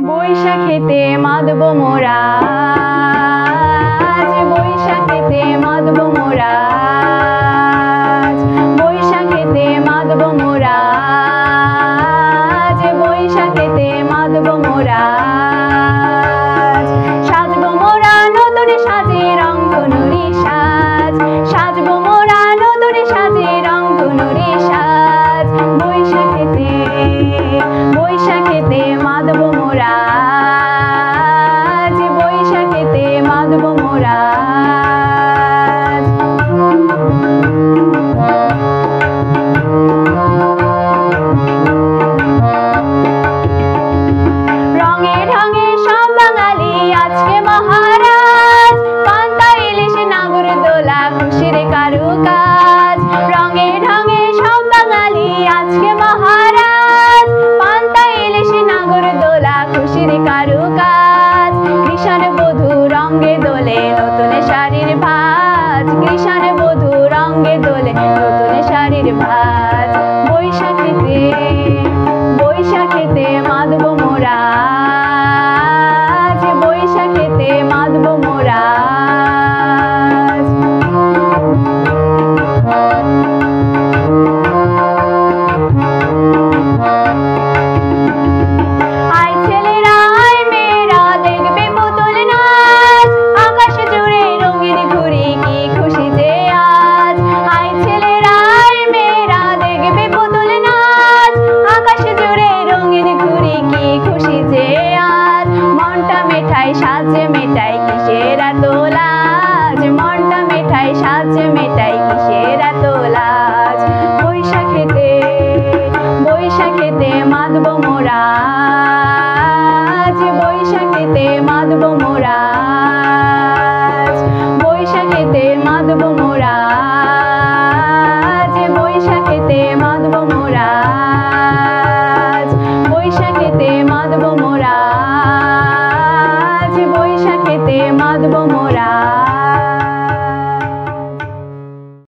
বৈশাখেতে মাতব মোরা, বৈশাখেতে মাতব মোরা, বৈশাখেতে মাতব মোরা, বৈশাখেতে মাতব মোরা। সাজব মোরা নতুন সাজে রংধনুরি সাজ, সাজব মোরা নতুন সাজে রংধনুরি সাজ। বৈশাখেতে বৈশাখেতে মাতব মোরা, বৈশাখেতে মাতব মোরা। রঙে ঢঙে সব বাঙালি আজকে মহারাজ, পান্তা ইলিশ নাগরদোলা খুশির কারুকাজ। রঙে ঢঙে সব বাঙালি আজকে মহারাজ, পান্তা ইলিশ নাগরদোলা খুশির কারুকাজ। কৃষণ বধূ রঙে দোলে নতুন শাড়ির ভাজ, কৃষণ বধূ রঙে দোলে নতুন শাড়ির ভাজ। বৈশাখেতে বৈশাখেতে মাতব মোরা, বৈশাখেতে মাতব মোরা। আয় ছেলেরা আয় মেয়েরা দেখবে পুতুল নাচ, আকাশ জুড়ে রঙিন ঘুড়ি কি খুশি যে আজ। আয় ছেলেরা আয় মেয়েরা দেখবে পুতুল নাচ, আকাশ জুড়ে রঙিন ঘুড়ি কি খুশি যে আজ। মনটা মেঠাই সাজে মেটাই কিসের এত লাজ, মনটা মেঠাই সাজে মেটাই কিসের এত লাজ। বৈশাখেতে বৈশাখেতে মাতব মোরা, বৈশাখেতে মাতব মোরা, বৈশাখেতে মাতব মোরা, বৈশাখেতে মাতব মোরা, বৈশাখেতে মাতব মোরা, বৈশাখেতে মাতব মোরা।